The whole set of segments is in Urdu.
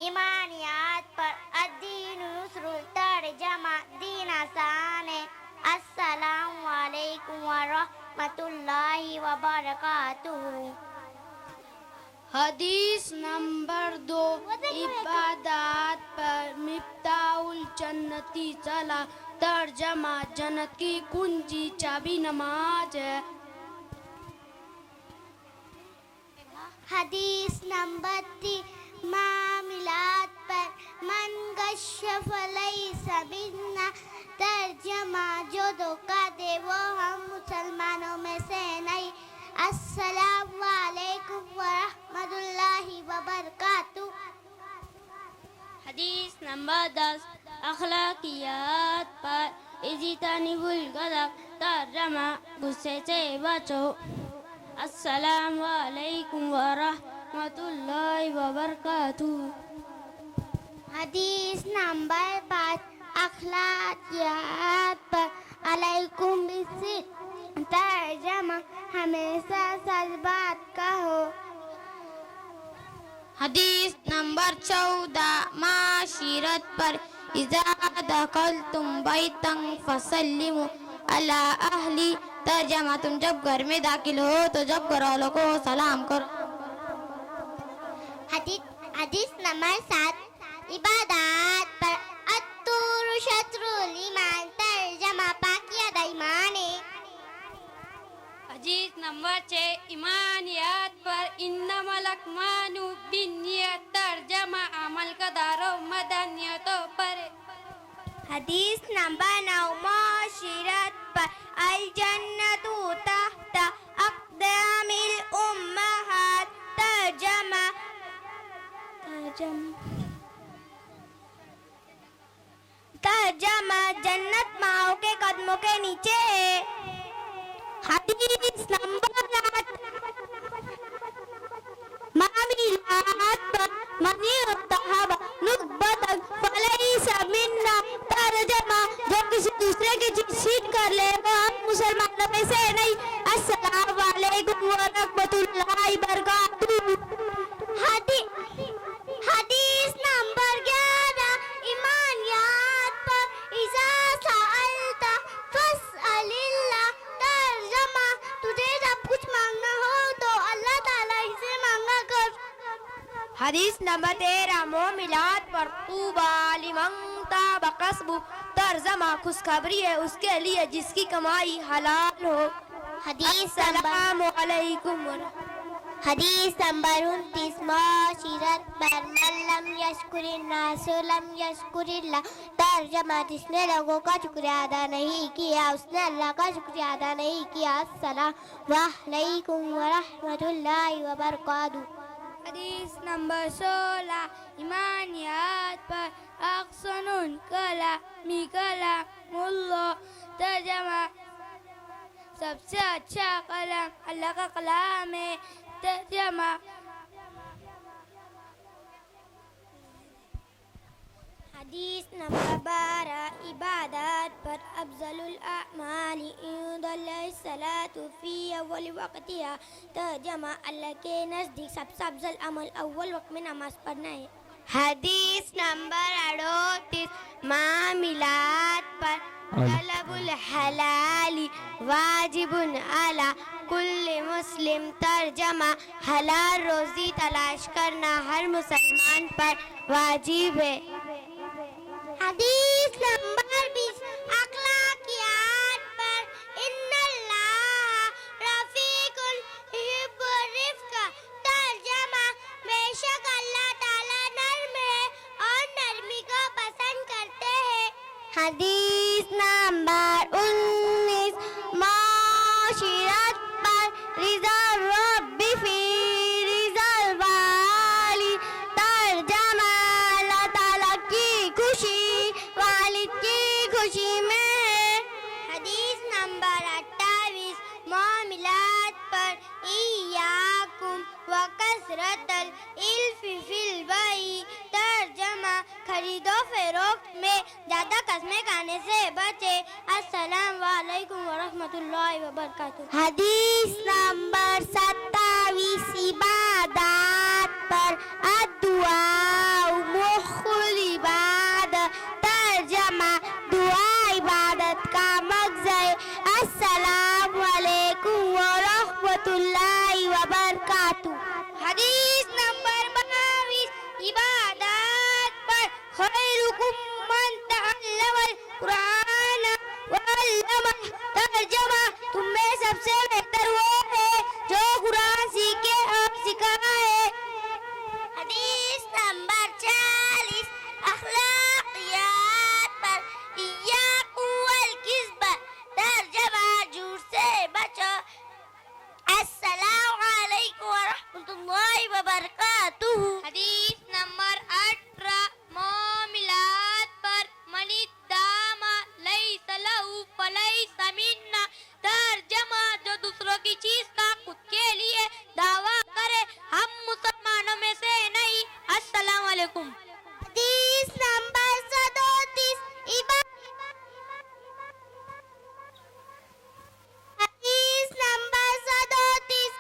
ایمانیات پر الدین یسر ترجمہ دین آسان ہے۔ السلام علیکم ورحمۃ اللہ وبرکاتہ۔ حدیث نمبر 2، عبادات پر مفتاح الجنتی صلاح۔ ترجمہ، جنت کی کنجی چابی نماز ہے۔ حدیث نمبر 3، معاملات پر من غش فلیس منا۔ ترجمہ، جو دھوکہ دے وہ ہم مسلمانوں میں سے نہیں۔ السلام علیکم ورحمۃ اللہ وبرکاتہ۔ حدیث نمبر 10، اخلاقیات پر اجتناب الغضب۔ ترجمہ، غصے سے بچو۔ السلام علیکم ورحمۃ اللہ وبرکاتہ۔ حدیث نمبر 5، اخلاقیات پر علیکم بالصدق۔ ترجمہ، ہمیشہ سچ بات کہو۔ حدیث نمبر 14، معاشرت پر اذا دخلتم بیتا فسلموا علی اہلہ۔ ترجمہ، تم جب گھر میں داخل ہو تو جب گھر والوں کو سلام کرو۔ حدیث نمبر 7، عبادات پر الطور شطر الایمان۔ ترجمہ، پاکیزہ ایمان ہے۔ حدیث نمبر 6، ایمانیات پر انما الاعمال بالنیات۔ ترجمہ، عمل کا دار و مدار نیتوں پر۔ حدیث نمبر 9، معاشرت پر الجنت تحت اقدام الامہات۔ ترجمہ، جنت ماؤں کے قدموں کے نیچے ہے۔ حدیث نمبر 8، معاملات پر من ارتکب نکبۃ فلیس منا۔ ترجمہ، جو کسی دوسرے کی چیز چھین کر لے وہ ہم مسلمانوں میں سے نہیں۔ السلام علیکم ورحمۃ اللہ وبرکاتہ۔ حدیث نمبر 11، ایمانیات پر اذا سألت فاسأل اللہ۔ ترجمہ، تجھے جب کچھ مانگنا ہو تو اللہ تعالیٰ ہی سے مانگا کر۔ حدیث نمبر 13، معاملات پر طوبیٰ لمن طاب کسبہ۔ ترجمہ، خوشخبری ہے اس کے لیے جس کی کمائی حلال ہو۔ السلام علیکم۔ حدیث نمبر 29، معاشرت پر من لم یشکر الناس لم یشکر اللہ۔ ترجمہ، جس نے لوگوں کا شکریہ ادا نہیں کیا اس نے اللہ کا شکریہ ادا نہیں کیا۔ السلام علیکم ورحمۃ اللہ وبرکاتہ۔ حدیث نمبر 16، ایمانیات پر احسن کلام کلام اللہ۔ ترجمہ، سب سے اچھا کلام اللہ کا کلام ہے۔ ترجمہ، حدیث نمبر 12، عبادات پر افضل الاعمال عند اللہ الصلاۃ فی اول وقتها۔ ترجمہ، اللہ کے نزدیک سب سے افضل عمل اول وقت میں نماز پڑھنا ہے۔ حدیث نمبر 38، معاملات پر طلب الحلال واجب علی کل مسلم۔ ترجمہ، حلال روزی تلاش کرنا ہر مسلمان پر واجب ہے۔ حدیث نمبر 20، اخلاقیات پر ان اللہ رفیق یحب الرفق۔ ترجمہ، بے شک اللہ تعالیٰ نرم ہے اور نرمی کو پسند کرتے ہیں۔ حدیث نمبر 19، معاشرت پر رضا الرب فی رضا الوالی۔ ترجمہ، اللہ تعالیٰ کی خوشی والد کی خوشی میں ہے۔ حدیث نمبر 28، معاملات پر ایاکم وکثرت الالف فی البیع۔ ترجمہ، خرید و فروخت میں زیادہ قسمیں کھانے سے بچے۔ السلام علیکم ورحمۃ اللہ وبرکاتہ۔ حدیث نمبر 27، عبادات پر الدعاء خیرکم من تعلم القرآن وعلمہ. ترجمہ تم میں سب سے بہتر وہ ہے جو قرآن سیکھے اور سکھائے. حدیث نمبر 40 اخلاقیات پر ایاکم والکذب. ترجمہ جھوٹ سے بچو. السلام علیکم ورحمۃ اللہ وبرکاتہ. حدیث نمبر 18 معاملات پر من ادام لیس لہ فلیس منا. ترجمہ جو دوسروں کی چیز کا خود کے لیے دعویٰ کرے ہم مسلمانوں میں سے نہیں. السلام علیکم. حدیث نمبر 37 حدیث نمبر 37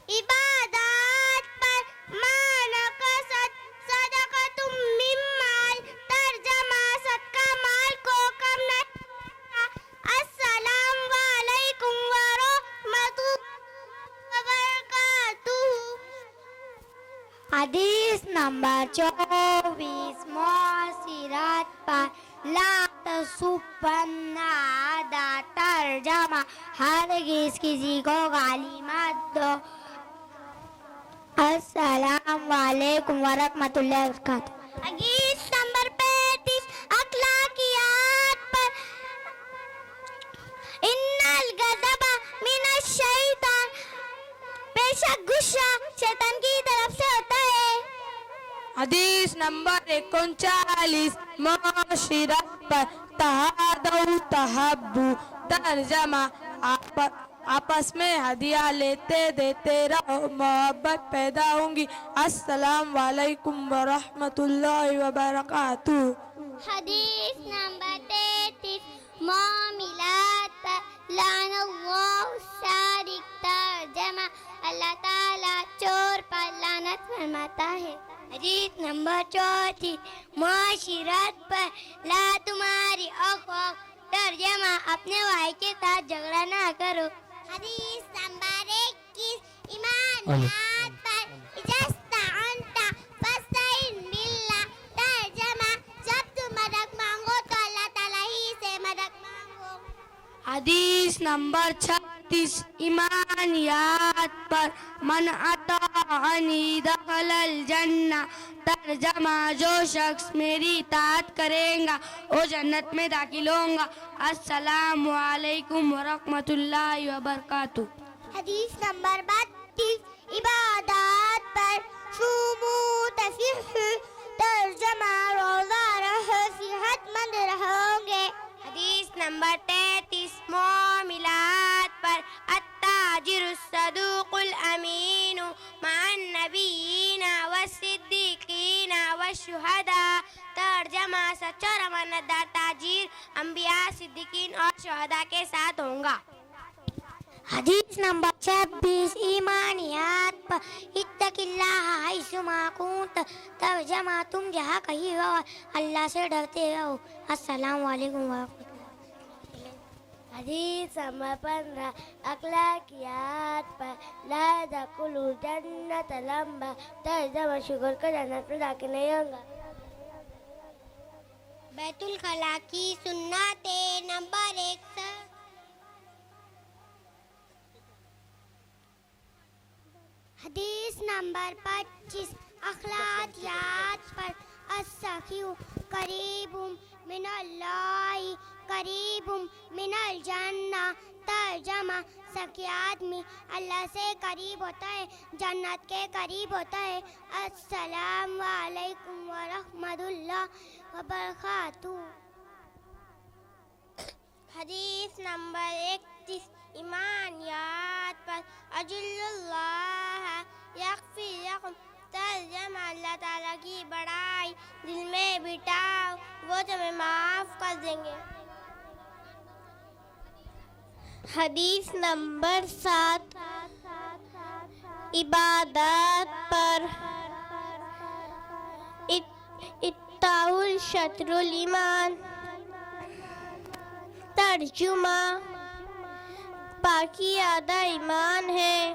عبادات پر ما نقصت صدقۃ من مال. ترجمہ صدقہ مال کو کم نہ کرتا. السلام علیکم ورحمۃ اللہ وبرکاتہ. حدیث نمبر 24 معاشرت پر لا تسبن عادا. ترجمہ ہرگز کسی کو گالی مت دو. السلام علیکم ورحمۃ اللہ وبرکاتہ. حدیث نمبر 35 اخلاقیات پر ان الغضب من الشیطان. بے شک غصہ شیطان کی طرف سے ہوتا ہے. حدیث نمبر 39 معاشرت پر تہادوا تحبوا. ترجمہ آپس میں ہدیہ لیتے دیتے رہو محبت پیدا ہوں گی. السلام علیکم ورحمۃ اللہ وبرکاتہ. حدیث نمبر 33 معاملات پر لعن اللہ السارق. ترجمہ اللہ تعالیٰ چور پر لعنت فرماتا ہے. حدیث نمبر 34 معاشرت پر لا تمہاری اخوک. ترجمہ اپنے بھائی کے ساتھ جھگڑا نہ کرو. حدیث نمبر 21 ایمانیات پر اذا استعنت فاستعن باللہ. ترجمہ جب تم مدد مانگو تو اللہ تعالیٰ ہی سے مدد مانگو. حدیث نمبر 36 ایمانیات پر من اطاعنی دخل الجنہ. ترجمہ جو شخص میری اطاعت کرے گا وہ جنت میں داخل ہوں گا. السلام علیکم ورحمۃ اللہ وبرکاتہ. حدیث نمبر 32 عبادات پر صومو تصحوا. ترجمہ روزہ رہو صحت مند رہو گے. حدیث نمبر 33 معاملات پر التاجر الصدوق الامین مع النبیین والصدیقین والشہداء. ترجمہ سچا اور امانتدار تاجر انبیاء صدیقین اور شہداء کے ساتھ ہوں گا. حدیث نمبر 26 ایمانیات پر اتق اللہ حیثما کنت. ترجمہ تم جہاں کہیں ہو اللہ سے ڈرتے رہو. السلام علیکم ورحمۃ اللہ. حدیث نمبر 15 اخلاقیات پر لا تدخلوا جنت لمبا. ترجمہ شکر کا جنت میں داخل نہیں ہوں گا. بیت الخلاء کی سنت نمبر 1 حدیث نمبر 25 اخلاقیات پر السخی قریب من اللہ قریب من الجنہ. ترجمہ سخی آدمی اللہ سے قریب ہوتا ہے جنت کے قریب ہوتا ہے. السلام علیکم ورحمۃ اللہ وبرکاتہ. حدیث نمبر 31 ایمانیات پر اجل اللہ یغفر لکم. ترجمہ اللہ تعالیٰ کی بڑائی دل میں بٹھاؤ وہ تمہیں معاف کر دیں گے. حدیث نمبر 7 عبادات پر الطاعون شطر الایمان. ترجمہ پاکی آدھا ایمان ہے.